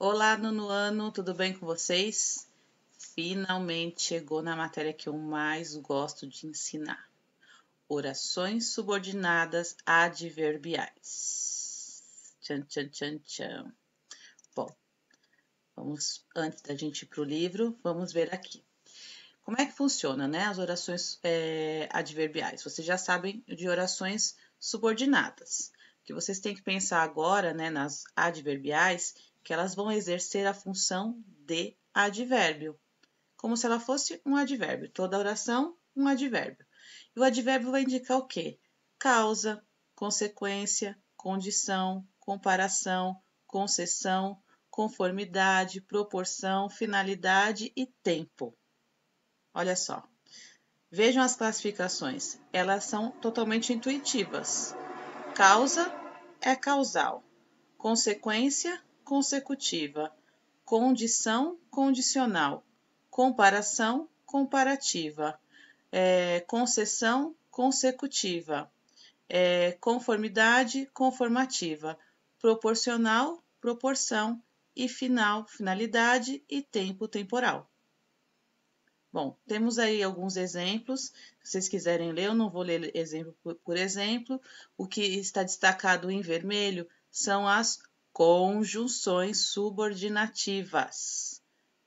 Olá, nono ano, tudo bem com vocês? Finalmente chegou na matéria que eu mais gosto de ensinar. Orações subordinadas adverbiais. Tchan, tchan, tchan, tchan. Bom, antes da gente ir para o livro, vamos ver aqui. Como é que funciona, né? As orações adverbiais. Vocês já sabem de orações subordinadas. O que vocês têm que pensar agora, né, nas adverbiais, que elas vão exercer a função de advérbio, como se ela fosse um advérbio. Toda oração, um advérbio. E o advérbio vai indicar o quê? Causa, consequência, condição, comparação, concessão, conformidade, proporção, finalidade e tempo. Olha só. Vejam as classificações. Elas são totalmente intuitivas. Causa é causal. Consequência, consecutiva. Condição, condicional. Comparação, comparativa. Concessão, consecutiva. Conformidade, conformativa. Proporcional, proporção. E final, finalidade e tempo, temporal. Bom, temos aí alguns exemplos. Se vocês quiserem ler, eu não vou ler exemplo por exemplo. O que está destacado em vermelho são as conjunções subordinativas,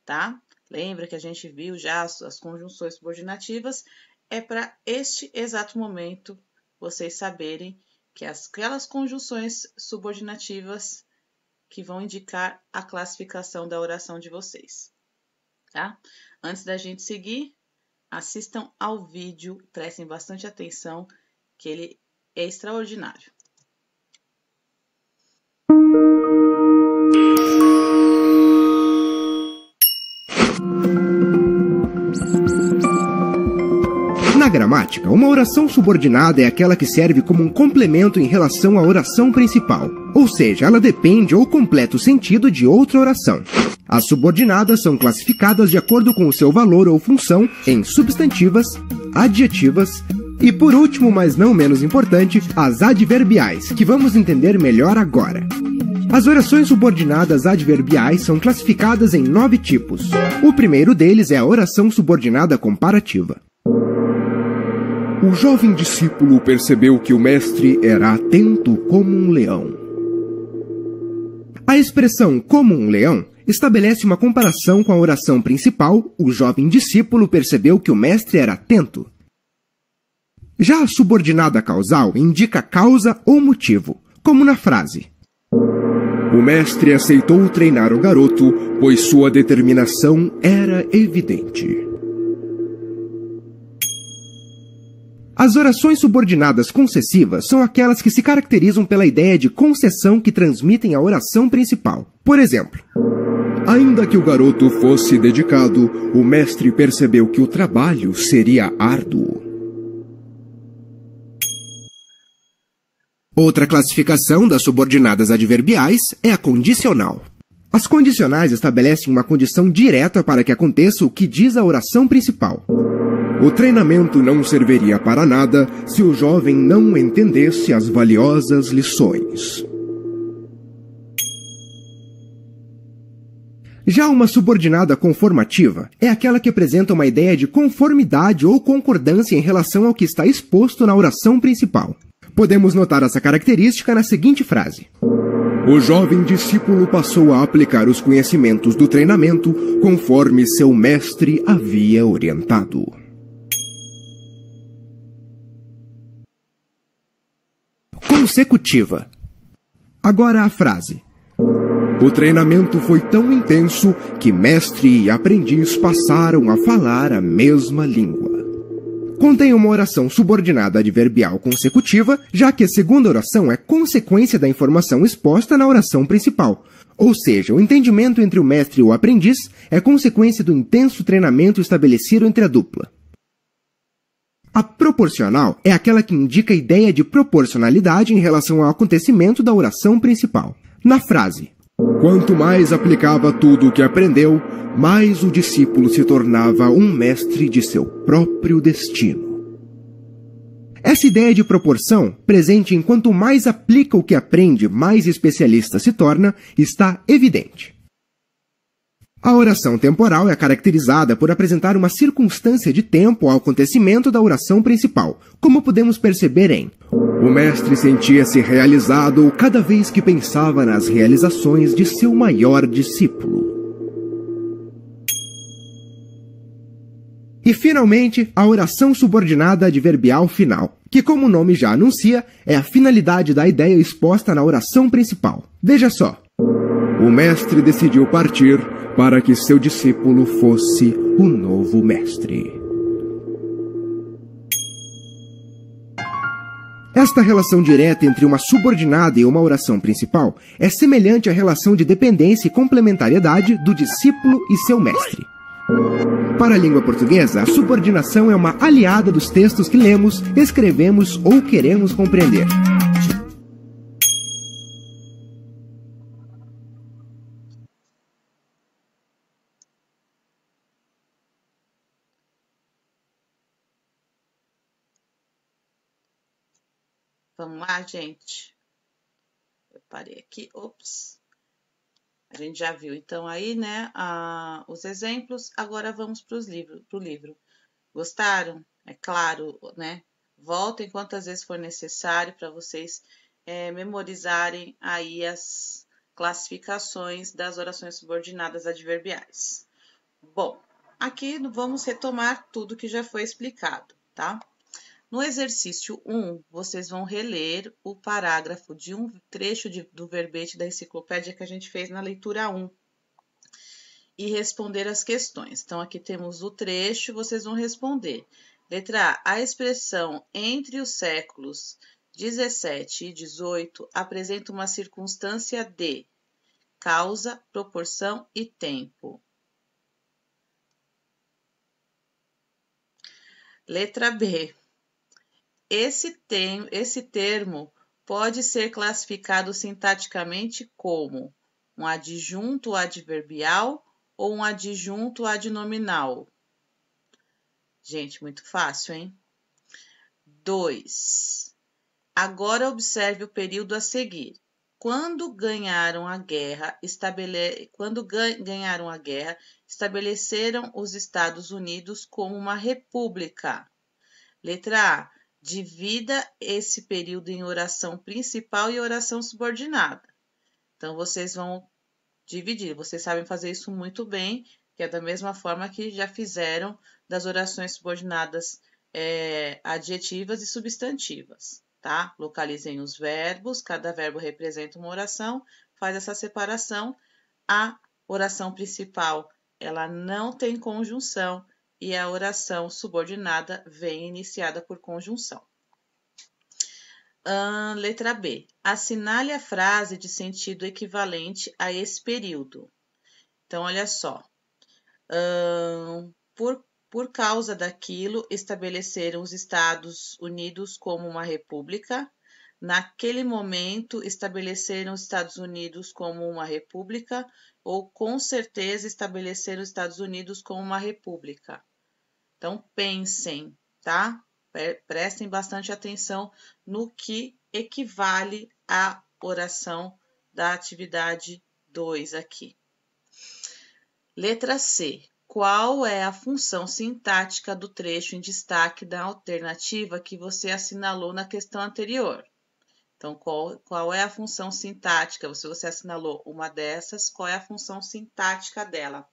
tá? Lembra que a gente viu já as conjunções subordinativas? É para este exato momento vocês saberem que aquelas conjunções subordinativas que vão indicar a classificação da oração de vocês, tá? Antes da gente seguir, assistam ao vídeo, prestem bastante atenção, que ele é extraordinário. Na gramática, uma oração subordinada é aquela que serve como um complemento em relação à oração principal, ou seja, ela depende ou completa o sentido de outra oração. As subordinadas são classificadas de acordo com o seu valor ou função em substantivas, adjetivas e, por último, mas não menos importante, as adverbiais, que vamos entender melhor agora. As orações subordinadas adverbiais são classificadas em 9 tipos. O primeiro deles é a oração subordinada comparativa. O jovem discípulo percebeu que o mestre era atento como um leão. A expressão como um leão estabelece uma comparação com a oração principal, o jovem discípulo percebeu que o mestre era atento. Já a subordinada causal indica causa ou motivo, como na frase: o mestre aceitou treinar o garoto, pois sua determinação era evidente. As orações subordinadas concessivas são aquelas que se caracterizam pela ideia de concessão que transmitem a oração principal. Por exemplo, ainda que o garoto fosse dedicado, o mestre percebeu que o trabalho seria árduo. Outra classificação das subordinadas adverbiais é a condicional. As condicionais estabelecem uma condição direta para que aconteça o que diz a oração principal. O treinamento não serviria para nada se o jovem não entendesse as valiosas lições. Já uma subordinada conformativa é aquela que apresenta uma ideia de conformidade ou concordância em relação ao que está exposto na oração principal. Podemos notar essa característica na seguinte frase: o jovem discípulo passou a aplicar os conhecimentos do treinamento conforme seu mestre havia orientado. Consecutiva. Agora a frase: o treinamento foi tão intenso que mestre e aprendiz passaram a falar a mesma língua. Contém uma oração subordinada adverbial consecutiva, já que a segunda oração é consequência da informação exposta na oração principal. Ou seja, o entendimento entre o mestre e o aprendiz é consequência do intenso treinamento estabelecido entre a dupla. A proporcional é aquela que indica a ideia de proporcionalidade em relação ao acontecimento da oração principal. Na frase: quanto mais aplicava tudo o que aprendeu, mais o discípulo se tornava um mestre de seu próprio destino. Essa ideia de proporção, presente em quanto mais aplica o que aprende, mais especialista se torna, está evidente. A oração temporal é caracterizada por apresentar uma circunstância de tempo ao acontecimento da oração principal, como podemos perceber em: o mestre sentia-se realizado cada vez que pensava nas realizações de seu maior discípulo. E, finalmente, a oração subordinada adverbial final, que, como o nome já anuncia, é a finalidade da ideia exposta na oração principal. Veja só. O mestre decidiu partir para que seu discípulo fosse o novo mestre. Esta relação direta entre uma subordinada e uma oração principal é semelhante à relação de dependência e complementariedade do discípulo e seu mestre. Para a língua portuguesa, a subordinação é uma aliada dos textos que lemos, escrevemos ou queremos compreender. Vamos lá, gente. Eu parei aqui. Ops. A gente já viu, então, aí, né, os exemplos. Agora vamos para o livro. Gostaram? É claro, né? Voltem quantas vezes for necessário para vocês memorizarem aí as classificações das orações subordinadas adverbiais. Bom, aqui vamos retomar tudo que já foi explicado, tá? No exercício 1, vocês vão reler o parágrafo de um trecho do verbete da enciclopédia que a gente fez na leitura 1 e responder as questões. Então, aqui temos o trecho, vocês vão responder. Letra A. A expressão entre os séculos 17 e 18 apresenta uma circunstância de causa, proporção e tempo. Letra B. Esse termo pode ser classificado sintaticamente como um adjunto adverbial ou um adjunto adnominal. Gente, muito fácil, hein? 2. Agora observe o período a seguir. Quando ganharam a guerra, estabeleceram os Estados Unidos como uma república. Letra A. Divida esse período em oração principal e oração subordinada. Então, vocês vão dividir. Vocês sabem fazer isso muito bem, que é da mesma forma que já fizeram das orações subordinadas adjetivas e substantivas, tá? Localizem os verbos, cada verbo representa uma oração, faz essa separação. A oração principal, ela não tem conjunção, e a oração subordinada vem iniciada por conjunção. Letra B. Assinale a frase de sentido equivalente a esse período. Então, olha só. Por causa daquilo, estabeleceram os Estados Unidos como uma república. Naquele momento, estabeleceram os Estados Unidos como uma república, ou com certeza estabeleceram os Estados Unidos como uma república. Então, pensem, tá? Prestem bastante atenção no que equivale à oração da atividade 2 aqui. Letra C. Qual é a função sintática do trecho em destaque da alternativa que você assinalou na questão anterior? Então, qual é a função sintática? Se você assinalou uma dessas, qual é a função sintática dela?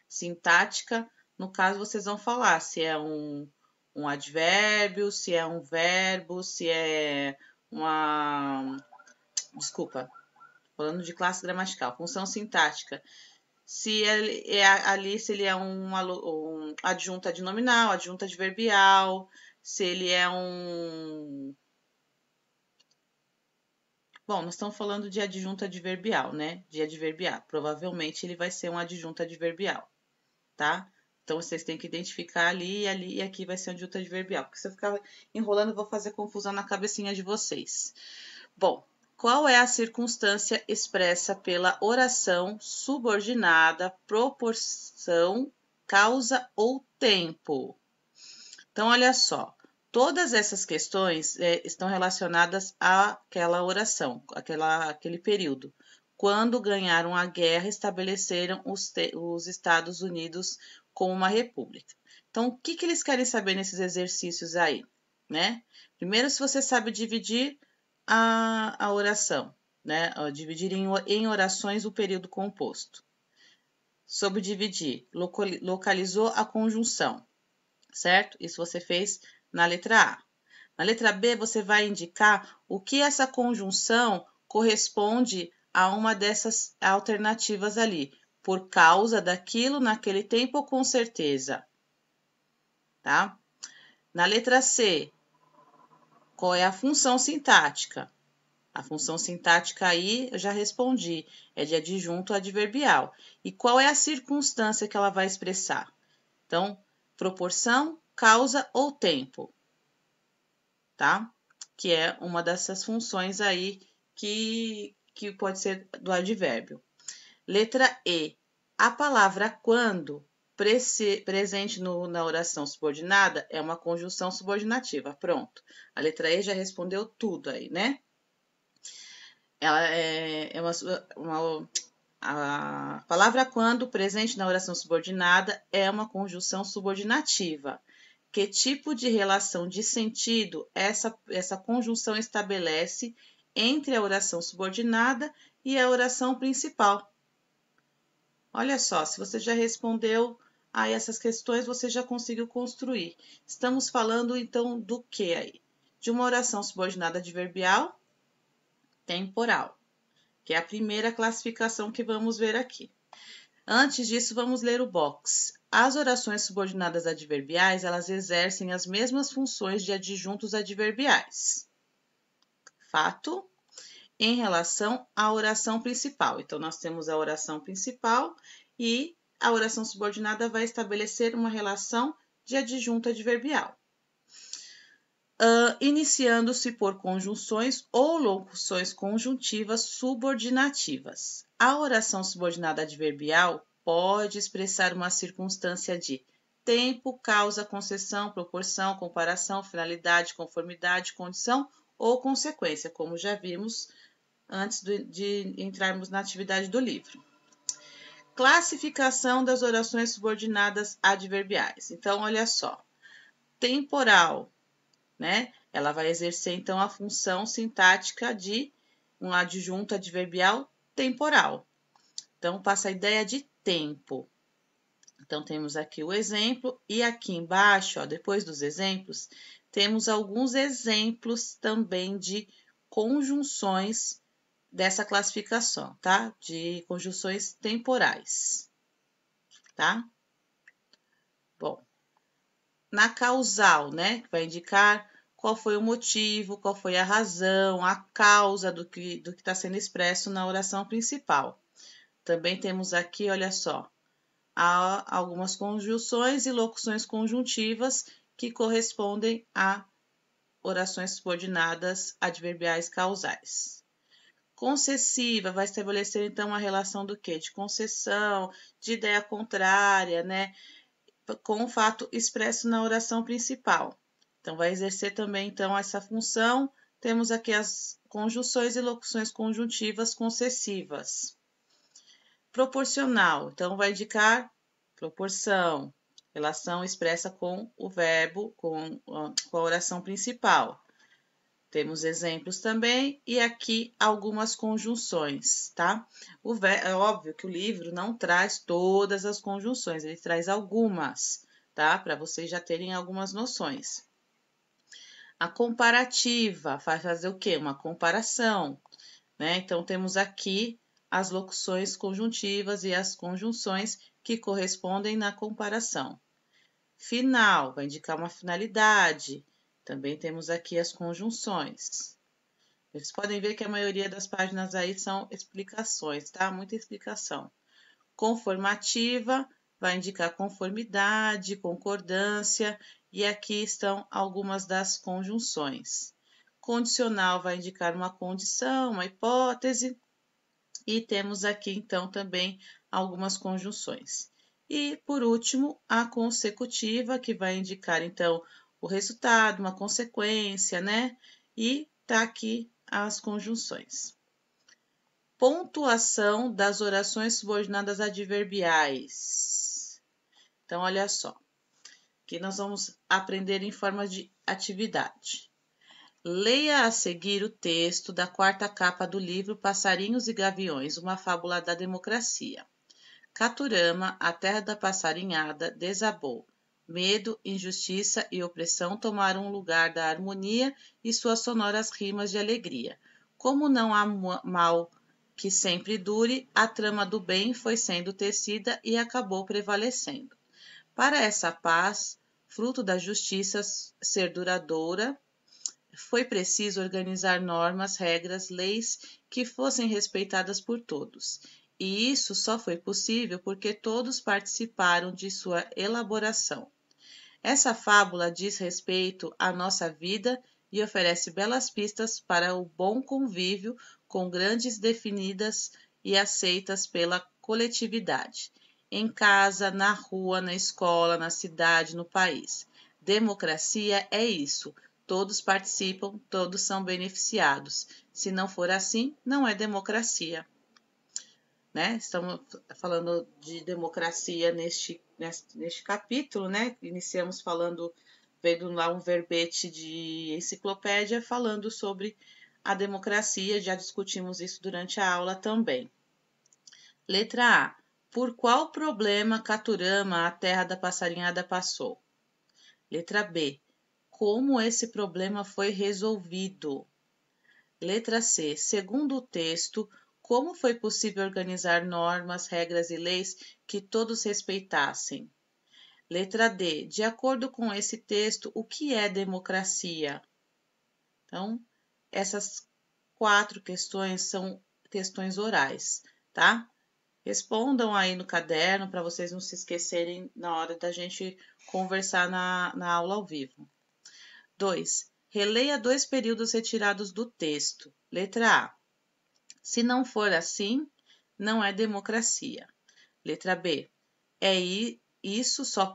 Sintática, no caso, vocês vão falar se é um advérbio, se é um verbo, se é uma... Desculpa, falando de classe gramatical. Função sintática. Se ele é um adjunto adnominal, adjunto adverbial, se ele é um... Bom, nós estamos falando de adjunto adverbial, né? De adverbiar. Provavelmente ele vai ser um adjunto adverbial, tá? Então, vocês têm que identificar ali e aqui vai ser um adjunto adverbial. Porque se eu ficar enrolando, eu vou fazer confusão na cabecinha de vocês. Bom, qual é a circunstância expressa pela oração subordinada, proporção, causa ou tempo? Então, olha só. Todas essas questões estão relacionadas àquela oração, aquele período. quando ganharam a guerra, estabeleceram os Estados Unidos como uma república. Então, o que eles querem saber nesses exercícios aí, né? Primeiro, se você sabe dividir a oração, né? Dividir em orações o período composto. Subdividir, localizou a conjunção, certo? Isso você fez na letra A. Na letra B, você vai indicar o que essa conjunção corresponde a uma dessas alternativas ali, por causa daquilo, naquele tempo ou com certeza, tá? Na letra C, qual é a função sintática? A função sintática aí eu já respondi, é de adjunto adverbial. E qual é a circunstância que ela vai expressar? Então, proporção, causa ou tempo, tá? Que é uma dessas funções aí que pode ser do advérbio. Letra E. A palavra quando, presente na oração subordinada, é uma conjunção subordinativa. Pronto. A letra E já respondeu tudo aí, né? Ela a palavra quando, presente na oração subordinada, é uma conjunção subordinativa. Que tipo de relação de sentido essa conjunção estabelece entre a oração subordinada e a oração principal? Olha só, se você já respondeu a essas questões, você já conseguiu construir. Estamos falando, então, do que aí? De uma oração subordinada adverbial temporal, que é a primeira classificação que vamos ver aqui. Antes disso, vamos ler o box. As orações subordinadas adverbiais, elas exercem as mesmas funções de adjuntos adverbiais. Fato, em relação à oração principal. Então, nós temos a oração principal e a oração subordinada vai estabelecer uma relação de adjunto adverbial. Iniciando-se por conjunções ou locuções conjuntivas subordinativas. A oração subordinada adverbial pode expressar uma circunstância de tempo, causa, concessão, proporção, comparação, finalidade, conformidade, condição ou consequência, como já vimos antes de entrarmos na atividade do livro. Classificação das orações subordinadas adverbiais. Então, olha só. Temporal, né? Ela vai exercer, então, a função sintática de um adjunto adverbial temporal. Então, passa a ideia de tempo. Então, temos aqui o exemplo e aqui embaixo, ó, depois dos exemplos, temos alguns exemplos também de conjunções dessa classificação, tá? De conjunções temporais, tá? Bom, na causal, né? Que vai indicar qual foi o motivo, qual foi a razão, a causa do que está sendo expresso na oração principal. Também temos aqui, olha só, há algumas conjunções e locuções conjuntivas que correspondem a orações subordinadas adverbiais causais. Concessiva vai estabelecer, então, uma relação do quê? De concessão, de ideia contrária, né? Com o fato expresso na oração principal. Então, vai exercer também, então, essa função. Temos aqui as conjunções e locuções conjuntivas concessivas. Proporcional, então, vai indicar proporção, relação expressa com o verbo, com a oração principal. Temos exemplos também e aqui algumas conjunções, tá? É óbvio que o livro não traz todas as conjunções, ele traz algumas, tá? Para vocês já terem algumas noções. A comparativa vai fazer o quê? Uma comparação, né? Então, temos aqui as locuções conjuntivas e as conjunções que correspondem na comparação. Final vai indicar uma finalidade. Também temos aqui as conjunções. Vocês podem ver que a maioria das páginas aí são explicações, tá? Muita explicação. Conformativa vai indicar conformidade, concordância, e aqui estão algumas das conjunções. Condicional vai indicar uma condição, uma hipótese, e temos aqui então também algumas conjunções. E, por último, a consecutiva, que vai indicar, então, o resultado, uma consequência, né? E tá aqui as conjunções. pontuação das orações subordinadas adverbiais. Então, olha só. Aqui nós vamos aprender em forma de atividade. Leia a seguir o texto da quarta capa do livro Passarinhos e Gaviões, uma fábula da democracia. Caturama, a terra da passarinhada, desabou. Medo, injustiça e opressão tomaram o lugar da harmonia e suas sonoras rimas de alegria. Como não há mal que sempre dure, a trama do bem foi sendo tecida e acabou prevalecendo. Para essa paz, fruto da justiça ser duradoura, foi preciso organizar normas, regras, leis que fossem respeitadas por todos. E isso só foi possível porque todos participaram de sua elaboração. Essa fábula diz respeito à nossa vida e oferece belas pistas para o bom convívio com grandes definidas e aceitas pela coletividade. Em casa, na rua, na escola, na cidade, no país. Democracia é isso. Todos participam, todos são beneficiados. Se não for assim, não é democracia. Né? Estamos falando de democracia neste capítulo, né? Iniciamos falando, vendo lá um verbete de enciclopédia falando sobre a democracia, já discutimos isso durante a aula também. Letra A. Por qual problema Caturama, a terra da passarinhada, passou? Letra B. Como esse problema foi resolvido? Letra C. Segundo o texto, como foi possível organizar normas, regras e leis que todos respeitassem? Letra D. De acordo com esse texto, o que é democracia? Então, essas 4 questões são questões orais, tá? Respondam aí no caderno para vocês não se esquecerem na hora da gente conversar na aula ao vivo. 2. Releia 2 períodos retirados do texto. Letra A. Se não for assim, não é democracia. Letra B. Isso só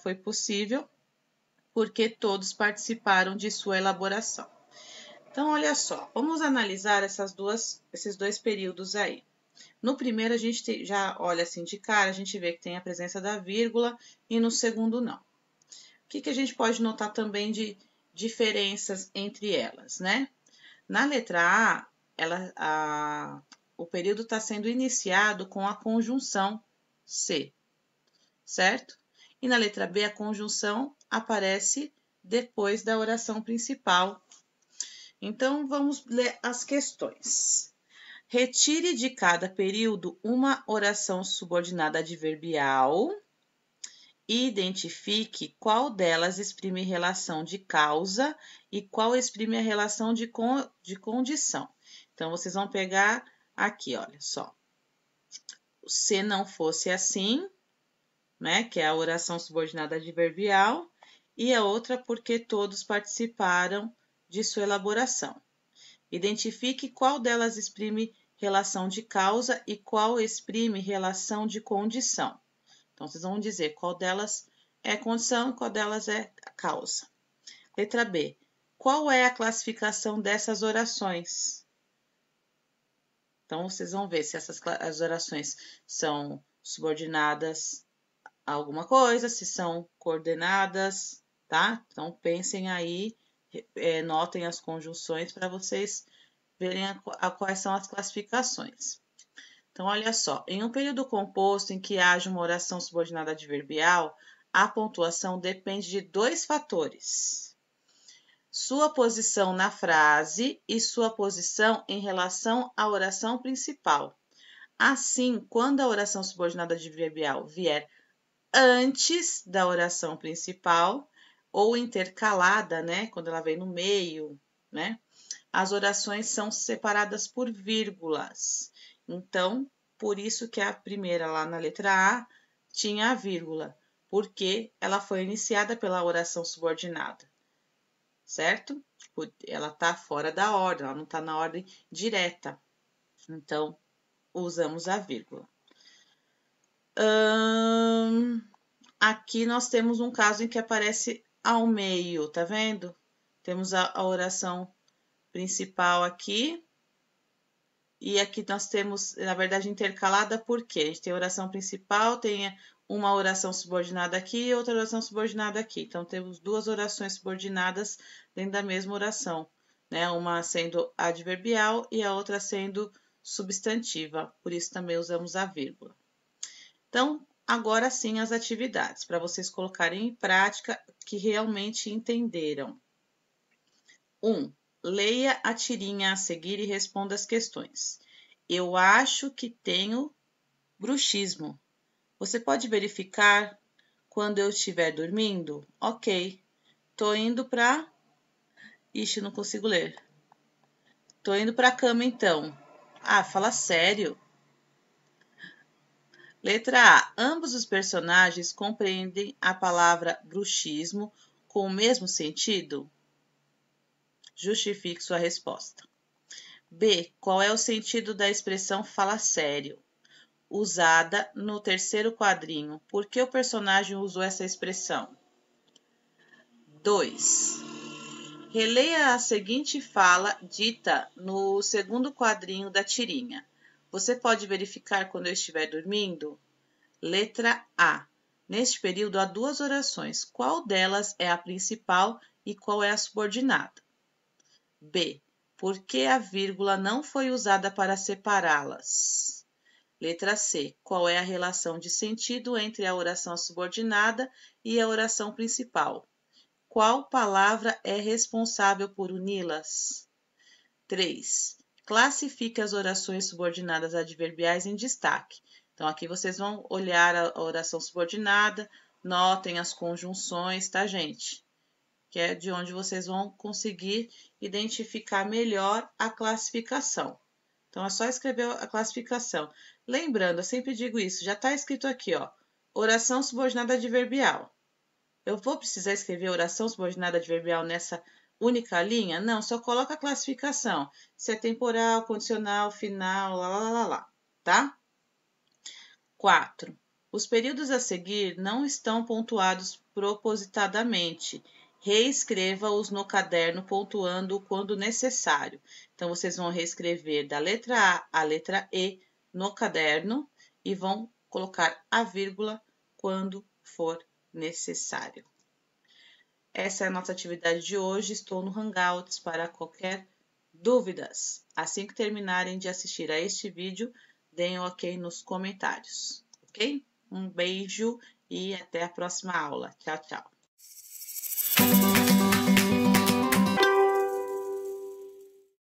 foi possível porque todos participaram de sua elaboração. Então, olha só, vamos analisar esses 2 períodos aí. No primeiro, a gente já olha assim de cara, a gente vê que tem a presença da vírgula e no segundo não. O que a gente pode notar também de diferenças entre elas, né? Na letra A, o período está sendo iniciado com a conjunção se, certo? E na letra B, a conjunção aparece depois da oração principal. Então, vamos ler as questões. Retire de cada período uma oração subordinada adverbial e identifique qual delas exprime relação de causa e qual exprime a relação de condição. Então, vocês vão pegar aqui, olha só. Se não fosse assim, né, que é a oração subordinada adverbial, e a outra porque todos participaram de sua elaboração. Identifique qual delas exprime relação de causa e qual exprime relação de condição. Então, vocês vão dizer qual delas é condição e qual delas é causa. Letra B. Qual é a classificação dessas orações? Então, vocês vão ver se as orações são subordinadas a alguma coisa, se são coordenadas, tá? Então, pensem aí, notem as conjunções para vocês verem quais são as classificações. Então, olha só, em um período composto em que haja uma oração subordinada adverbial, a pontuação depende de 2 fatores. Sua posição na frase e sua posição em relação à oração principal. Assim, quando a oração subordinada adverbial vier antes da oração principal ou intercalada, né, quando ela vem no meio, né, as orações são separadas por vírgulas. Então, por isso que a primeira lá na letra A tinha a vírgula, porque ela foi iniciada pela oração subordinada, certo? Ela está fora da ordem, ela não está na ordem direta. Então, usamos a vírgula. Aqui nós temos um caso em que aparece ao meio, tá vendo? Temos a oração principal aqui, E aqui nós temos, na verdade, intercalada porque a gente tem oração principal, tem uma oração subordinada aqui e outra oração subordinada aqui. Então, temos duas orações subordinadas dentro da mesma oração, né? Uma sendo adverbial e a outra sendo substantiva. Por isso, também usamos a vírgula. Então, agora sim as atividades, para vocês colocarem em prática que realmente entenderam. 1. Leia a tirinha a seguir e responda as questões. Eu acho que tenho bruxismo. Você pode verificar quando eu estiver dormindo? Ok. Tô indo pra... Ixi, não consigo ler. Tô indo pra cama então. Ah, fala sério. Letra A. Ambos os personagens compreendem a palavra bruxismo com o mesmo sentido? Justifique sua resposta. B. Qual é o sentido da expressão fala sério? Usada no terceiro quadrinho. Por que o personagem usou essa expressão? 2. Releia a seguinte fala dita no segundo quadrinho da tirinha. Você pode verificar quando eu estiver dormindo? Letra A. Neste período há duas orações. Qual delas é a principal e qual é a subordinada? B. Por que a vírgula não foi usada para separá-las? Letra C. Qual é a relação de sentido entre a oração subordinada e a oração principal? Qual palavra é responsável por uni-las? 3. Classifique as orações subordinadas adverbiais em destaque. Então, aqui vocês vão olhar a oração subordinada, notem as conjunções, tá, gente? Que é de onde vocês vão conseguir identificar melhor a classificação. Então, é só escrever a classificação. Lembrando, eu sempre digo isso, já está escrito aqui, ó, oração subordinada adverbial. Eu vou precisar escrever oração subordinada adverbial nessa única linha? Não, só coloca a classificação. Se é temporal, condicional, final, lá, tá? 4. Os períodos a seguir não estão pontuados propositadamente. Reescreva-os no caderno, pontuando quando necessário. Então, vocês vão reescrever da letra A à letra E no caderno e vão colocar a vírgula quando for necessário. Essa é a nossa atividade de hoje. Estou no Hangouts para qualquer dúvidas. Assim que terminarem de assistir a este vídeo, deem um ok nos comentários, ok? Um beijo e até a próxima aula. Tchau, tchau.